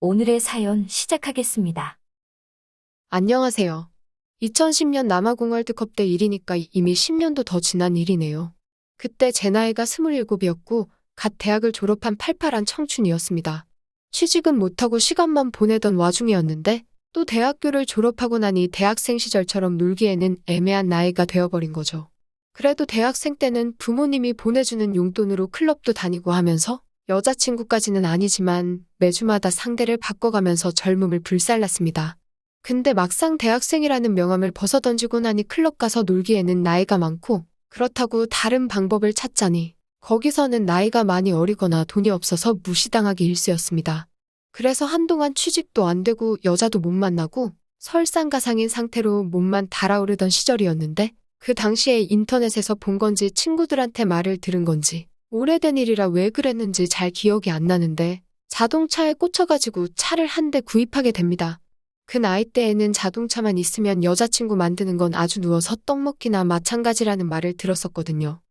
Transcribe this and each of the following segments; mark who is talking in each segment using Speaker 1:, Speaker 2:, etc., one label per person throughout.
Speaker 1: 오늘의 사연 시작하겠습니다.
Speaker 2: 안녕하세요. 2010년 남아공 월드컵 때 일이니까 이미 10년도 더 지난 일이네요. 그때 제 나이가 27이었고 갓 대학을 졸업한 팔팔한 청춘이었습니다. 취직은 못하고 시간만 보내던 와중이었는데 또 대학교를 졸업하고 나니 대학생 시절처럼 놀기에는 애매한 나이가 되어버린 거죠. 그래도 대학생 때는 부모님이 보내주는 용돈으로 클럽도 다니고 하면서 여자친구까지는 아니지만 매주마다 상대를 바꿔가면서 젊음을 불살랐습니다. 근데 막상 대학생이라는 명함을 벗어던지고 나니 클럽 가서 놀기에는 나이가 많고 그렇다고 다른 방법을 찾자니 거기서는 나이가 많이 어리거나 돈이 없어서 무시당하기 일쑤였습니다. 그래서 한동안 취직도 안 되고 여자도 못 만나고 설상가상인 상태로 몸만 달아오르던 시절이었는데 그 당시에 인터넷에서 본 건지 친구들한테 말을 들은 건지 오래된 일이라 왜 그랬는지 잘 기억이 안 나는데 자동차에 꽂혀가지고 차를 한 대 구입하게 됩니다. 그 나이 때에는 자동차만 있으면 여자친구 만드는 건 아주 누워서 떡 먹기나 마찬가지라는 말을 들었었거든요.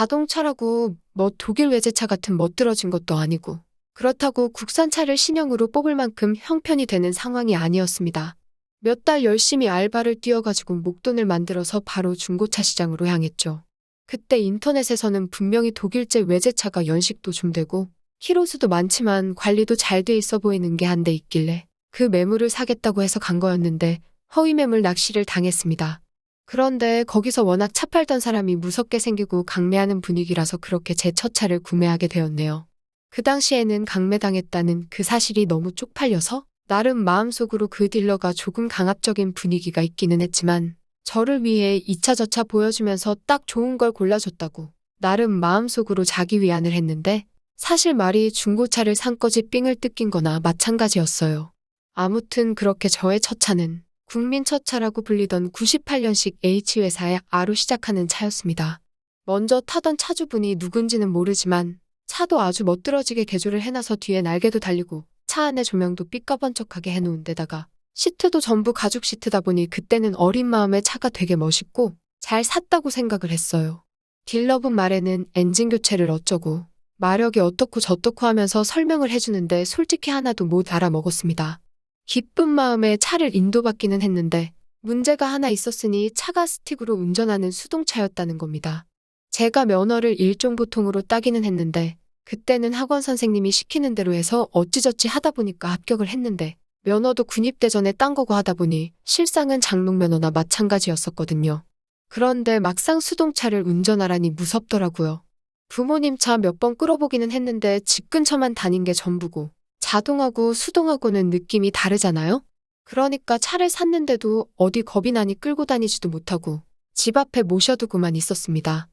Speaker 2: 자동차라고 뭐 독일 외제차 같은 멋들어진 것도 아니고 그렇다고 국산차를 신형으로 뽑을 만큼 형편이 되는 상황이 아니었습니다. 몇 달 열심히 알바를 뛰어가지고 목돈을 만들어서 바로 중고차 시장으로 향했죠. 그때 인터넷에서는 분명히 독일제 외제차가 연식도 좀 되고 키로수도 많지만 관리도 잘 돼 있어 보이는 게 한 대 있길래 그 매물을 사겠다고 해서 간 거였는데 허위 매물 낚시를 당했습니다. 그런데 거기서 워낙 차 팔던 사람이 무섭게 생기고 강매하는 분위기라서 그렇게 제 첫 차를 구매하게 되었네요. 그 당시에는 강매당했다는 그 사실이 너무 쪽팔려서 나름 마음속으로 그 딜러가 조금 강압적인 분위기가 있기는 했지만 저를 위해 이차 저차 보여주면서 딱 좋은 걸 골라줬다고 나름 마음속으로 자기 위안을 했는데 사실 말이 중고차를 산 거지 삥을 뜯긴 거나 마찬가지였어요. 아무튼 그렇게 저의 첫 차는 국민 첫 차라고 불리던 98년식 H회사의 R로 시작하는 차였습니다. 먼저 타던 차주분이 누군지는 모르지만 차도 아주 멋들어지게 개조를 해놔서 뒤에 날개도 달리고 차 안에 조명도 삐까번쩍하게 해놓은 데다가 시트도 전부 가죽 시트다 보니 그때는 어린 마음에 차가 되게 멋있고 잘 샀다고 생각을 했어요. 딜러분 말에는 엔진 교체를 어쩌고 마력이 어떻고 저떻고 하면서 설명을 해주는데 솔직히 하나도 못 알아먹었습니다. 기쁜 마음에 차를 인도받기는 했는데 문제가 하나 있었으니 차가 스틱으로 운전하는 수동차였다는 겁니다. 제가 면허를 일종보통으로 따기는 했는데 그때는 학원 선생님이 시키는 대로 해서 어찌저찌 하다 보니까 합격을 했는데 면허도 군입대 전에 딴 거고 하다 보니 실상은 장롱면허나 마찬가지였었거든요. 그런데 막상 수동차를 운전하라니 무섭더라고요. 부모님 차 몇 번 끌어보기는 했는데 집 근처만 다닌 게 전부고 자동하고 수동하고는 느낌이 다르잖아요? 그러니까 차를 샀는데도 어디 겁이 나니 끌고 다니지도 못하고 집 앞에 모셔두고만 있었습니다.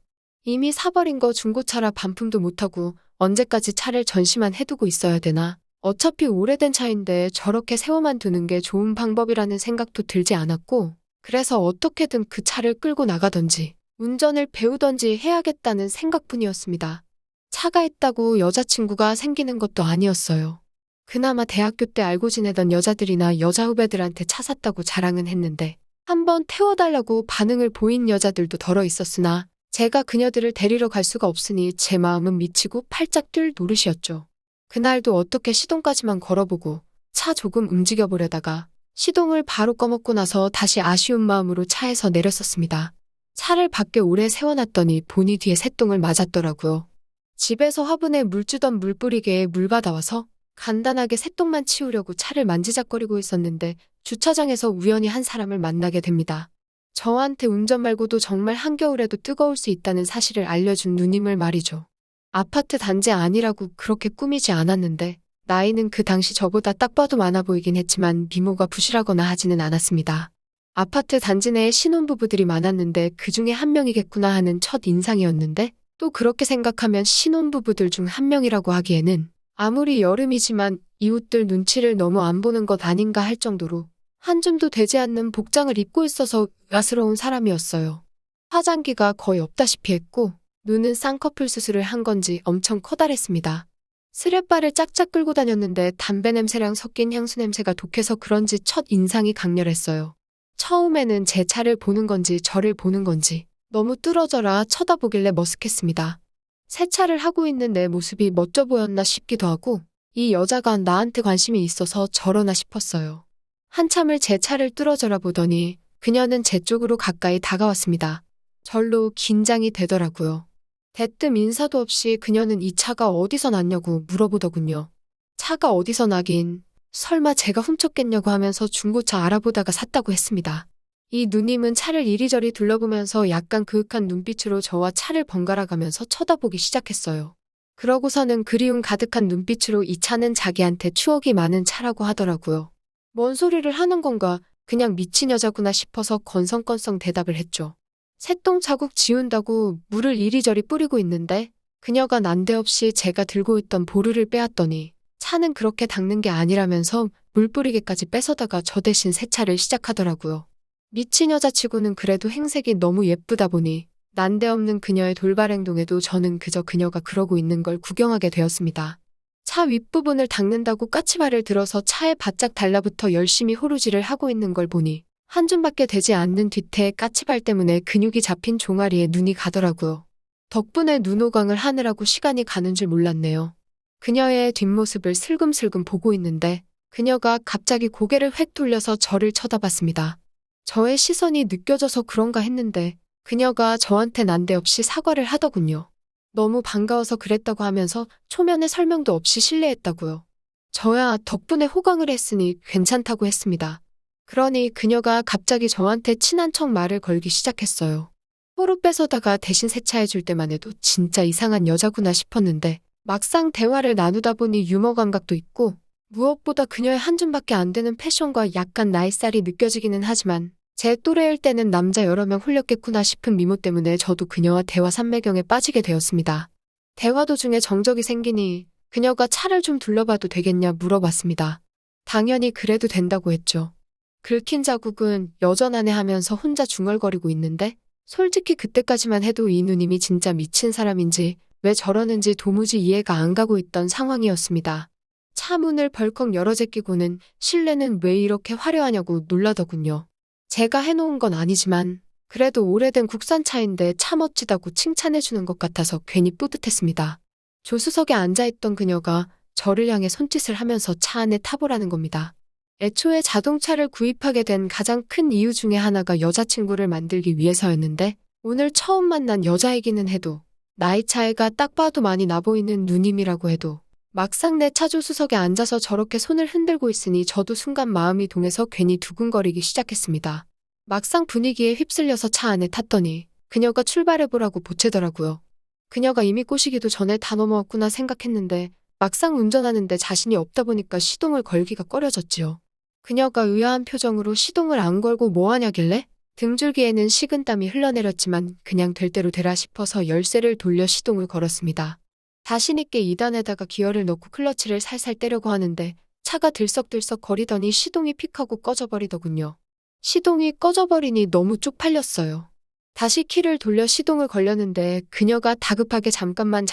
Speaker 2: 이미 사버린 거 중고차라 반품도 못하고 언제까지 차를 전시만 해두고 있어야 되나? 어차피 오래된 차인데 저렇게 세워만 두는 게 좋은 방법이라는 생각도 들지 않았고 그래서 어떻게든 그 차를 끌고 나가던지 운전을 배우던지 해야겠다는 생각뿐이었습니다. 차가 있다고 여자친구가 생기는 것도 아니었어요. 그나마 대학교 때 알고 지내던 여자들이나 여자 후배들한테 차 샀다고 자랑은 했는데 한번 태워달라고 반응을 보인 여자들도 덜어 있었으나 제가 그녀들을 데리러 갈 수가 없으니 제 마음은 미치고 팔짝 뛸 노릇이었죠. 그날도 어떻게 시동까지만 걸어보고 차 조금 움직여보려다가 시동을 바로 꺼먹고 나서 다시 아쉬운 마음으로 차에서 내렸었습니다. 차를 밖에 오래 세워놨더니 보니 뒤에 새똥을 맞았더라고요. 집에서 화분에 물 주던 물뿌리개에 물 받아와서 간단하게 새똥만 치우려고 차를 만지작거리고 있었는데 주차장에서 우연히 한 사람을 만나게 됩니다. 저한테 운전 말고도 정말 한겨울에도 뜨거울 수 있다는 사실을 알려준 누님을 말이죠. 아파트 단지 아니라고 그렇게 꾸미지 않았는데 나이는 그 당시 저보다 딱 봐도 많아 보이긴 했지만 미모가 부실하거나 하지는 않았습니다. 아파트 단지 내에 신혼부부들이 많았는데 그중에 한 명이겠구나 하는 첫 인상이었는데 또 그렇게 생각하면 신혼부부들 중 한 명이라고 하기에는 아무리 여름이지만 이웃들 눈치를 너무 안 보는 것 아닌가 할 정도로 한 줌도 되지 않는 복장을 입고 있어서 의아스러운 사람이었어요. 화장기가 거의 없다시피 했고 눈은 쌍꺼풀 수술을 한 건지 엄청 커다랬습니다. 스레바를 짝짝 끌고 다녔는데 담배 냄새랑 섞인 향수 냄새가 독해서 그런지 첫 인상이 강렬했어요. 처음에는 제 차를 보는 건지 저를 보는 건지 너무 뚫어져라 쳐다보길래 머쓱했습니다. 세차를 하고 있는 내 모습이 멋져 보였나 싶기도 하고 이 여자가 나한테 관심이 있어서 저러나 싶었어요. 한참을 제 차를 뚫어져라 보더니 그녀는 제 쪽으로 가까이 다가왔습니다. 절로 긴장이 되더라고요. 대뜸 인사도 없이 그녀는 이 차가 어디서 났냐고 물어보더군요. 차가 어디서 나긴, 설마 제가 훔쳤겠냐고 하면서 중고차 알아보다가 샀다고 했습니다. 이 누님은 차를 이리저리 둘러보면서 약간 그윽한 눈빛으로 저와 차를 번갈아 가면서 쳐다보기 시작했어요. 그러고서는 그리움 가득한 눈빛으로 이 차는 자기한테 추억이 많은 차라고 하더라고요. 뭔 소리를 하는 건가, 그냥 미친 여자구나 싶어서 건성건성 대답을 했죠. 새똥 자국 지운다고 물을 이리저리 뿌리고 있는데 그녀가 난데없이 제가 들고 있던 보르를 빼앗더니 차는 그렇게 닦는 게 아니라면서 물 뿌리개까지 뺏어다가 저 대신 세차를 시작하더라고요. 미친 여자치고는 그래도 행색이 너무 예쁘다 보니 난데없는 그녀의 돌발 행동에도 저는 그저 그녀가 그러고 있는 걸 구경하게 되었습니다. 차 윗부분을 닦는다고 까치발을 들어서 차에 바짝 달라붙어 열심히 호루질을 하고 있는 걸 보니 한 줌밖에 되지 않는 뒤태의 까치발 때문에 근육이 잡힌 종아리에 눈이 가더라고요. 덕분에 눈호강을 하느라고 시간이 가는 줄 몰랐네요. 그녀의 뒷모습을 슬금슬금 보고 있는데 그녀가 갑자기 고개를 획 돌려서 저를 쳐다봤습니다. 저의 시선이 느껴져서 그런가 했는데 그녀가 저한테 난데없이 사과를 하더군요. 너무 반가워서 그랬다고 하면서 초면에 설명도 없이 실례했다고요. 저야 덕분에 호강을 했으니 괜찮다고 했습니다. 그러니 그녀가 갑자기 저한테 친한 척 말을 걸기 시작했어요. 호루 뺏어다가 대신 세차해줄 때만 해도 진짜 이상한 여자구나 싶었는데 막상 대화를 나누다 보니 유머 감각도 있고 무엇보다 그녀의 한 줌밖에 안 되는 패션과 약간 나이살이 느껴지기는 하지만 제 또래일 때는 남자 여러 명 홀렸겠구나 싶은 미모 때문에 저도 그녀와 대화 삼매경에 빠지게 되었습니다. 대화 도중에 정적이 생기니 그녀가 차를 좀 둘러봐도 되겠냐 물어봤습니다. 당연히 그래도 된다고 했죠. 긁힌 자국은 여전하네 하면서 혼자 중얼거리고 있는데 솔직히 그때까지만 해도 이 누님이 진짜 미친 사람인지 왜 저러는지 도무지 이해가 안 가고 있던 상황이었습니다. 차 문을 벌컥 열어 제끼고는 실내는 왜 이렇게 화려하냐고 놀라더군요. 제가 해놓은 건 아니지만 그래도 오래된 국산차인데 차 멋지다고 칭찬해주는 것 같아서 괜히 뿌듯했습니다. 조수석에 앉아있던 그녀가 저를 향해 손짓을 하면서 차 안에 타보라는 겁니다. 애초에 자동차를 구입하게 된 가장 큰 이유 중에 하나가 여자친구를 만들기 위해서였는데 오늘 처음 만난 여자이기는 해도 나이 차이가 딱 봐도 많이 나 보이는 누님이라고 해도 막상 내 차 조수석에 앉아서 저렇게 손을 흔들고 있으니 저도 순간 마음이 동해서 괜히 두근거리기 시작했습니다. 막상 분위기에 휩쓸려서 차 안에 탔더니 그녀가 출발해보라고 보채더라고요. 그녀가 이미 꼬시기도 전에 다 넘어왔구나 생각했는데 막상 운전하는데 자신이 없다 보니까 시동을 걸기가 꺼려졌지요. 그녀가 의아한 표정으로 시동을 안 걸고 뭐하냐길래 등줄기에는 식은땀이 흘러내렸지만 그냥 될 대로 되라 싶어서 열쇠를 돌려 시동을 걸었습니다. 자신있게 2단에다가 기어를 넣고 클러치를 살살 떼려고 하는데 차가 들썩들썩 거리더니 시동이 픽 하고 꺼져버리더군요. 시동이 꺼져버리니 너무 쪽팔렸어요. 다시 키를 돌려 시동을 걸렸는데 그녀가 다급하게 잠깐만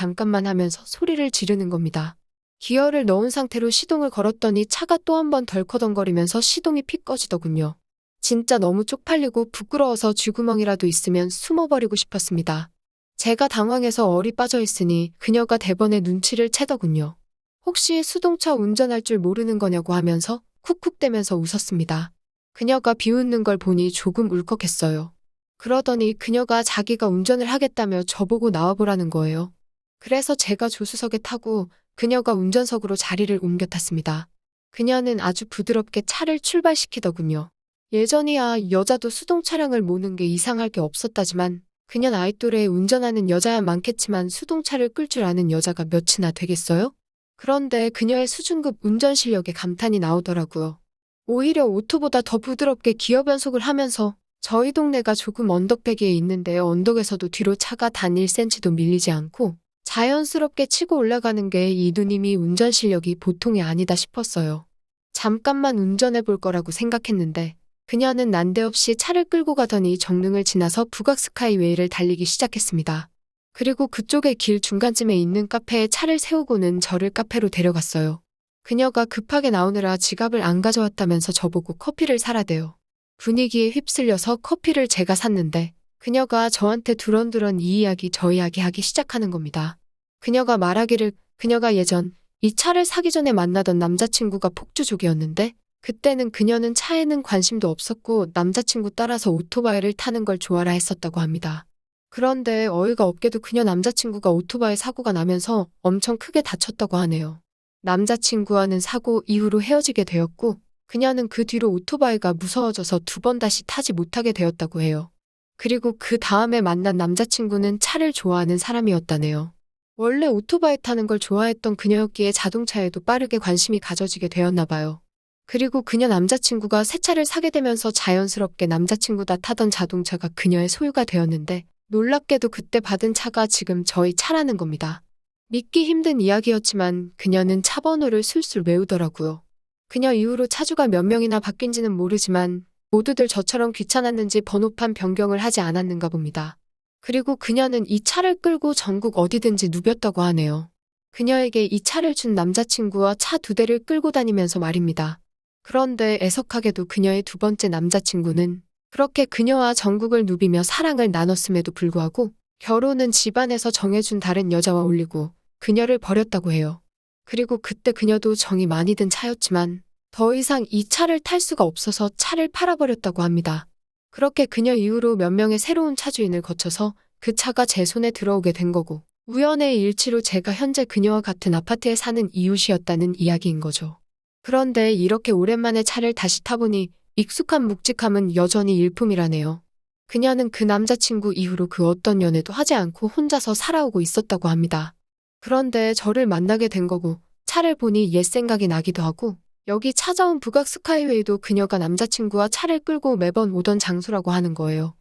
Speaker 2: 하면서 소리를 지르는 겁니다. 기어를 넣은 상태로 시동을 걸었더니 차가 또 한 번 덜커덩거리면서 시동이 픽 꺼지더군요. 진짜 너무 쪽팔리고 부끄러워서 쥐구멍이라도 있으면 숨어버리고 싶었습니다. 제가 당황해서 얼이 빠져 있으니 그녀가 대번에 눈치를 채더군요. 혹시 수동차 운전할 줄 모르는 거냐고 하면서 쿡쿡대면서 웃었습니다. 그녀가 비웃는 걸 보니 조금 울컥했어요. 그러더니 그녀가 자기가 운전을 하겠다며 저보고 나와보라는 거예요. 그래서 제가 조수석에 타고 그녀가 운전석으로 자리를 옮겨 탔습니다. 그녀는 아주 부드럽게 차를 출발시키더군요. 예전이야 여자도 수동 차량을 모는 게 이상할 게 없었다지만 그녀 나이 또래에 운전하는 여자야 많겠지만 수동차를 끌 줄 아는 여자가 몇이나 되겠어요? 그런데 그녀의 수준급 운전 실력에 감탄이 나오더라고요. 오히려 오토보다 더 부드럽게 기어 변속을 하면서 저희 동네가 조금 언덕배기에 있는데 언덕에서도 뒤로 차가 단 1cm도 밀리지 않고 자연스럽게 치고 올라가는 게 이 누님이 운전 실력이 보통이 아니다 싶었어요. 잠깐만 운전해 볼 거라고 생각했는데 그녀는 난데없이 차를 끌고 가더니 정릉을 지나서 북악 스카이웨이를 달리기 시작했습니다. 그리고 그쪽의 길 중간쯤에 있는 카페에 차를 세우고는 저를 카페로 데려갔어요. 그녀가 급하게 나오느라 지갑을 안 가져왔다면서 저보고 커피를 사라대요. 분위기에 휩쓸려서 커피를 제가 샀는데 그녀가 저한테 두런두런 이 이야기 저 이야기 하기 시작하는 겁니다. 그녀가 말하기를 그녀가 예전 이 차를 사기 전에 만나던 남자친구가 폭주족이었는데 그때는 그녀는 차에는 관심도 없었고 남자친구 따라서 오토바이를 타는 걸 좋아라 했었다고 합니다. 그런데 어이가 없게도 그녀 남자친구가 오토바이 사고가 나면서 엄청 크게 다쳤다고 하네요. 남자친구와는 사고 이후로 헤어지게 되었고 그녀는 그 뒤로 오토바이가 무서워져서 두 번 다시 타지 못하게 되었다고 해요. 그리고 그 다음에 만난 남자친구는 차를 좋아하는 사람이었다네요. 원래 오토바이 타는 걸 좋아했던 그녀였기에 자동차에도 빠르게 관심이 가져지게 되었나 봐요. 그리고 그녀 남자친구가 새 차를 사게 되면서 자연스럽게 남자친구가 타던 자동차가 그녀의 소유가 되었는데 놀랍게도 그때 받은 차가 지금 저희 차라는 겁니다. 믿기 힘든 이야기였지만 그녀는 차 번호를 술술 외우더라고요. 그녀 이후로 차주가 몇 명이나 바뀐지는 모르지만 모두들 저처럼 귀찮았는지 번호판 변경을 하지 않았는가 봅니다. 그리고 그녀는 이 차를 끌고 전국 어디든지 누볐다고 하네요. 그녀에게 이 차를 준 남자친구와 차 두 대를 끌고 다니면서 말입니다. 그런데 애석하게도 그녀의 두 번째 남자친구는 그렇게 그녀와 전국을 누비며 사랑을 나눴음에도 불구하고 결혼은 집안에서 정해준 다른 여자와 올리고 그녀를 버렸다고 해요. 그리고 그때 그녀도 정이 많이 든 차였지만 더 이상 이 차를 탈 수가 없어서 차를 팔아버렸다고 합니다. 그렇게 그녀 이후로 몇 명의 새로운 차주인을 거쳐서 그 차가 제 손에 들어오게 된 거고 우연의 일치로 제가 현재 그녀와 같은 아파트에 사는 이웃이었다는 이야기인 거죠. 그런데 이렇게 오랜만에 차를 다시 타보니 익숙한 묵직함은 여전히 일품이라네요. 그녀는 그 남자친구 이후로 그 어떤 연애도 하지 않고 혼자서 살아오고 있었다고 합니다. 그런데 저를 만나게 된 거고 차를 보니 옛 생각이 나기도 하고 여기 찾아온 북악 스카이웨이도 그녀가 남자친구와 차를 끌고 매번 오던 장소라고 하는 거예요.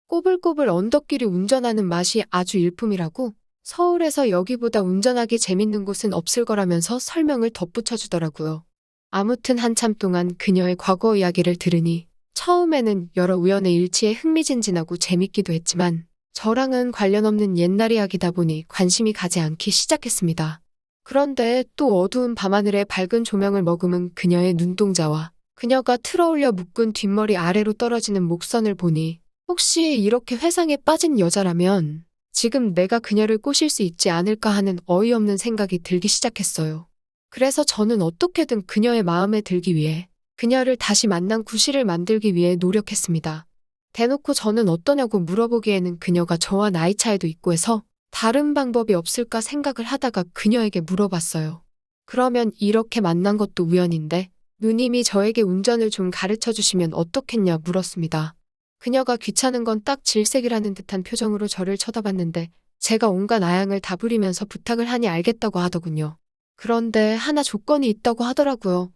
Speaker 2: 꼬불꼬불 언덕길을 운전하는 맛이 아주 일품이라고 서울에서 여기보다 운전하기 재밌는 곳은 없을 거라면서 설명을 덧붙여주더라고요. 아무튼 한참 동안 그녀의 과거 이야기를 들으니 처음에는 여러 우연의 일치에 흥미진진하고 재밌기도 했지만 저랑은 관련 없는 옛날 이야기다 보니 관심이 가지 않기 시작했습니다. 그런데 또 어두운 밤하늘에 밝은 조명을 머금은 그녀의 눈동자와 그녀가 틀어올려 묶은 뒷머리 아래로 떨어지는 목선을 보니 혹시 이렇게 회상에 빠진 여자라면 지금 내가 그녀를 꼬실 수 있지 않을까 하는 어이없는 생각이 들기 시작했어요. 그래서 저는 어떻게든 그녀의 마음에 들기 위해 그녀를 다시 만난 구실을 만들기 위해 노력했습니다. 대놓고 저는 어떠냐고 물어보기에는 그녀가 저와 나이 차이도 있고 해서 다른 방법이 없을까 생각을 하다가 그녀에게 물어봤어요. 그러면 이렇게 만난 것도 우연인데 누님이 저에게 운전을 좀 가르쳐 주시면 어떻겠냐 물었습니다. 그녀가 귀찮은 건 딱 질색이라는 듯한 표정으로 저를 쳐다봤는데 제가 온갖 아양을 다 부리면서 부탁을 하니 알겠다고 하더군요. 그런데 하나 조건이 있다고 하더라고요.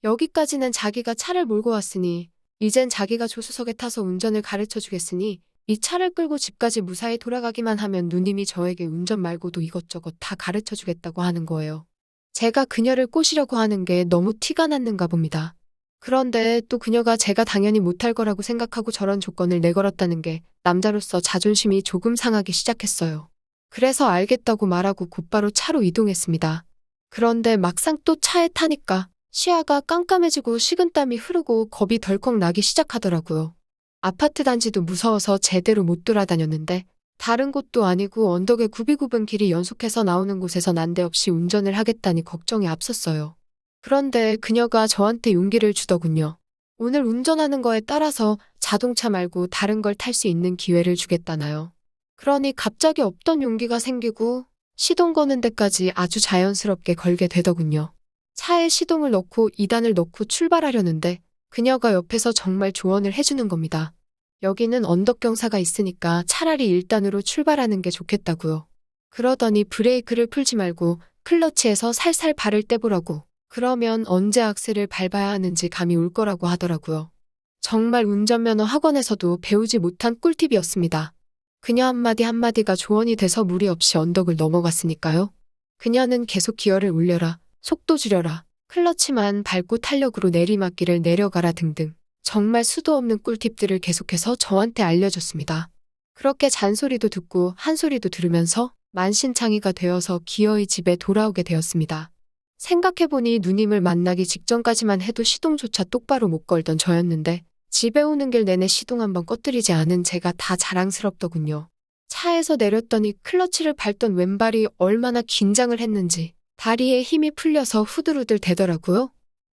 Speaker 2: 여기까지는 자기가 차를 몰고 왔으니 이젠 자기가 조수석에 타서 운전을 가르쳐 주겠으니 이 차를 끌고 집까지 무사히 돌아가기만 하면 누님이 저에게 운전 말고도 이것저것 다 가르쳐 주겠다고 하는 거예요. 제가 그녀를 꼬시려고 하는 게 너무 티가 났는가 봅니다. 그런데 또 그녀가 제가 당연히 못할 거라고 생각하고 저런 조건을 내걸었다는 게 남자로서 자존심이 조금 상하기 시작했어요. 그래서 알겠다고 말하고 곧바로 차로 이동했습니다. 그런데 막상 또 차에 타니까 시야가 깜깜해지고 식은땀이 흐르고 겁이 덜컥 나기 시작하더라고요. 아파트 단지도 무서워서 제대로 못 돌아다녔는데 다른 곳도 아니고 언덕에 굽이굽은 길이 연속해서 나오는 곳에서 난데없이 운전을 하겠다니 걱정이 앞섰어요. 그런데 그녀가 저한테 용기를 주더군요. 오늘 운전하는 거에 따라서 자동차 말고 다른 걸 탈 수 있는 기회를 주겠다나요. 그러니 갑자기 없던 용기가 생기고 시동 거는 데까지 아주 자연스럽게 걸게 되더군요. 차에 시동을 넣고 2단을 넣고 출발하려는데 그녀가 옆에서 정말 조언을 해주는 겁니다. 여기는 언덕 경사가 있으니까 차라리 1단으로 출발하는 게 좋겠다고요. 그러더니 브레이크를 풀지 말고 클러치에서 살살 발을 떼보라고. 그러면 언제 악셀을 밟아야 하는지 감이 올 거라고 하더라고요. 정말 운전면허 학원에서도 배우지 못한 꿀팁이었습니다. 그녀 한마디 한마디가 조언이 돼서 무리 없이 언덕을 넘어갔으니까요. 그녀는 계속 기어를 올려라, 속도 줄여라, 클러치만 밟고 탄력으로 내리막길을 내려가라 등등 정말 수도 없는 꿀팁들을 계속해서 저한테 알려줬습니다. 그렇게 잔소리도 듣고 한 소리도 들으면서 만신창이가 되어서 기어이 집에 돌아오게 되었습니다. 생각해보니 누님을 만나기 직전까지만 해도 시동조차 똑바로 못 걸던 저였는데 집에 오는 길 내내 시동 한번 꺼뜨리지 않은 제가 다 자랑스럽더군요. 차에서 내렸더니 클러치를 밟던 왼발이 얼마나 긴장을 했는지 다리에 힘이 풀려서 후들후들 대더라고요.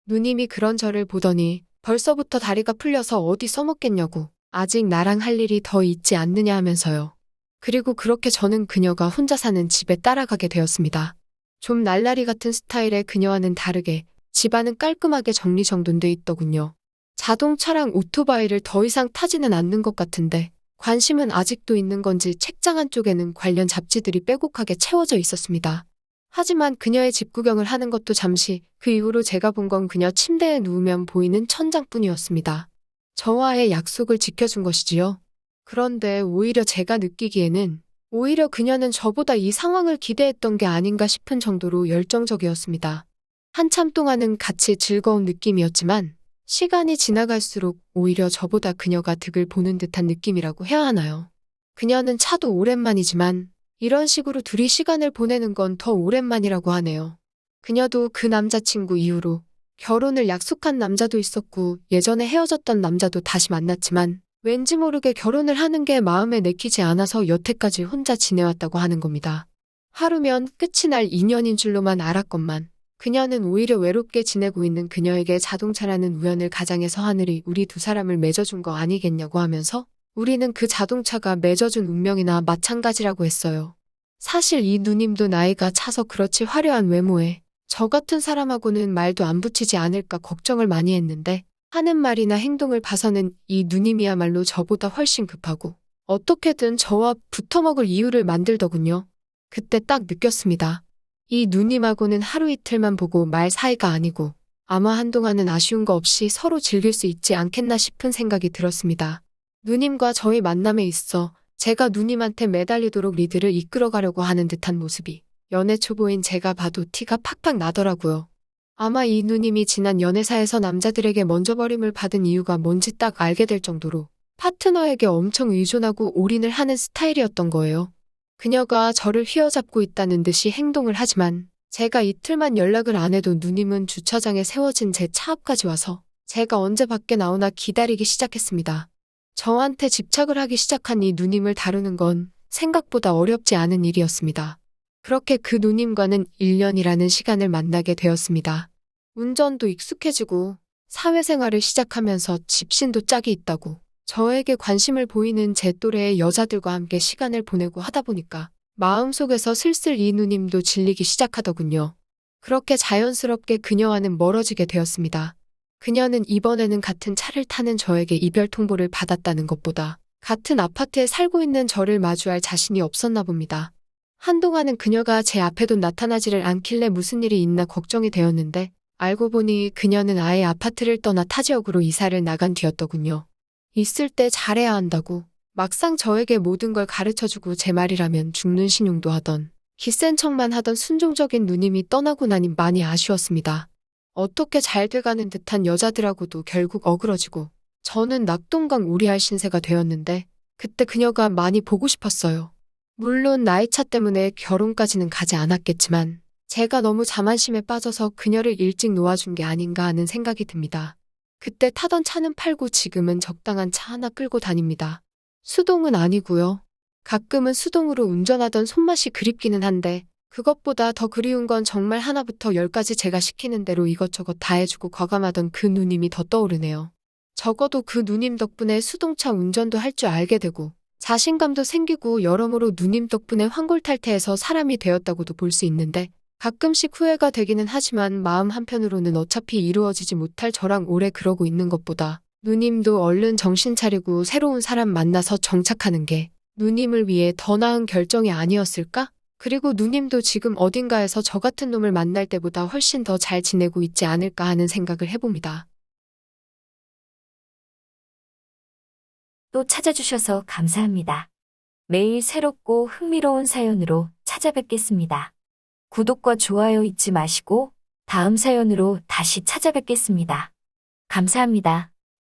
Speaker 2: 누님이 그런 저를 보더니 벌써부터 다리가 풀려서 어디 써먹겠냐고 아직 나랑 할 일이 더 있지 않느냐 하면서요. 그리고 그렇게 저는 그녀가 혼자 사는 집에 따라가게 되었습니다. 좀 날라리 같은 스타일의 그녀와는 다르게 집안은 깔끔하게 정리정돈돼 있더군요. 자동차랑 오토바이를 더 이상 타지는 않는 것 같은데 관심은 아직도 있는 건지 책장 한쪽에는 관련 잡지들이 빼곡하게 채워져 있었습니다. 하지만 그녀의 집 구경을 하는 것도 잠시, 그 이후로 제가 본 건 그녀 침대에 누우면 보이는 천장뿐이었습니다. 저와의 약속을 지켜준 것이지요. 그런데 오히려 제가 느끼기에는 오히려 그녀는 저보다 이 상황을 기대했던 게 아닌가 싶은 정도로 열정적이었습니다. 한참 동안은 같이 즐거운 느낌이었지만 시간이 지나갈수록 오히려 저보다 그녀가 득을 보는 듯한 느낌이라고 해야 하나요? 그녀는 차도 오랜만이지만 이런 식으로 둘이 시간을 보내는 건 더 오랜만이라고 하네요. 그녀도 그 남자친구 이후로 결혼을 약속한 남자도 있었고 예전에 헤어졌던 남자도 다시 만났지만 왠지 모르게 결혼을 하는 게 마음에 내키지 않아서 여태까지 혼자 지내왔다고 하는 겁니다. 하루면 끝이 날 인연인 줄로만 알았건만 그녀는 오히려 외롭게 지내고 있는 그녀에게 자동차라는 우연을 가장해서 하늘이 우리 두 사람을 맺어준 거 아니겠냐고 하면서 우리는 그 자동차가 맺어준 운명이나 마찬가지라고 했어요. 사실 이 누님도 나이가 차서 그렇지 화려한 외모에 저 같은 사람하고는 말도 안 붙이지 않을까 걱정을 많이 했는데 하는 말이나 행동을 봐서는 이 누님이야말로 저보다 훨씬 급하고 어떻게든 저와 붙어먹을 이유를 만들더군요. 그때 딱 느꼈습니다. 이 누님하고는 하루 이틀만 보고 말 사이가 아니고 아마 한동안은 아쉬운 거 없이 서로 즐길 수 있지 않겠나 싶은 생각이 들었습니다. 누님과 저의 만남에 있어 제가 누님한테 매달리도록 리드를 이끌어가려고 하는 듯한 모습이 연애 초보인 제가 봐도 티가 팍팍 나더라고요. 아마 이 누님이 지난 연애사에서 남자들에게 먼저 버림을 받은 이유가 뭔지 딱 알게 될 정도로 파트너에게 엄청 의존하고 올인을 하는 스타일이었던 거예요. 그녀가 저를 휘어잡고 있다는 듯이 행동을 하지만 제가 이틀만 연락을 안 해도 누님은 주차장에 세워진 제 차 앞까지 와서 제가 언제 밖에 나오나 기다리기 시작했습니다. 저한테 집착을 하기 시작한 이 누님을 다루는 건 생각보다 어렵지 않은 일이었습니다. 그렇게 그 누님과는 1년이라는 시간을 만나게 되었습니다. 운전도 익숙해지고 사회생활을 시작하면서 집신도 짝이 있다고 저에게 관심을 보이는 제 또래의 여자들과 함께 시간을 보내고 하다 보니까 마음속에서 슬슬 이 누님도 질리기 시작하더군요. 그렇게 자연스럽게 그녀와는 멀어지게 되었습니다. 그녀는 이번에는 같은 차를 타는 저에게 이별 통보를 받았다는 것보다 같은 아파트에 살고 있는 저를 마주할 자신이 없었나 봅니다. 한동안은 그녀가 제 앞에도 나타나지를 않길래 무슨 일이 있나 걱정이 되었는데 알고 보니 그녀는 아예 아파트를 떠나 타 지역으로 이사를 나간 뒤였더군요. 있을 때 잘해야 한다고 막상 저에게 모든 걸 가르쳐주고 제 말이라면 죽는 신용도 하던 기센 척만 하던 순종적인 누님이 떠나고 나니 많이 아쉬웠습니다. 어떻게 잘 돼가는 듯한 여자들하고도 결국 어그러지고 저는 낙동강 오리알 신세가 되었는데 그때 그녀가 많이 보고 싶었어요. 물론 나이 차 때문에 결혼까지는 가지 않았겠지만 제가 너무 자만심에 빠져서 그녀를 일찍 놓아준 게 아닌가 하는 생각이 듭니다. 그때 타던 차는 팔고 지금은 적당한 차 하나 끌고 다닙니다. 수동은 아니고요. 가끔은 수동으로 운전하던 손맛이 그립기는 한데 그것보다 더 그리운 건 정말 하나부터 열까지 제가 시키는 대로 이것저것 다 해주고 과감하던 그 누님이 더 떠오르네요. 적어도 그 누님 덕분에 수동차 운전도 할 줄 알게 되고 자신감도 생기고 여러모로 누님 덕분에 환골탈태해서 사람이 되었다고도 볼 수 있는데 가끔씩 후회가 되기는 하지만 마음 한편으로는 어차피 이루어지지 못할 저랑 오래 그러고 있는 것보다 누님도 얼른 정신 차리고 새로운 사람 만나서 정착하는 게 누님을 위해 더 나은 결정이 아니었을까? 그리고 누님도 지금 어딘가에서 저 같은 놈을 만날 때보다 훨씬 더 잘 지내고 있지 않을까 하는 생각을 해봅니다.
Speaker 1: 또 찾아주셔서 감사합니다. 매일 새롭고 흥미로운 사연으로 찾아뵙겠습니다. 구독과 좋아요 잊지 마시고 다음 사연으로 다시 찾아뵙겠습니다. 감사합니다.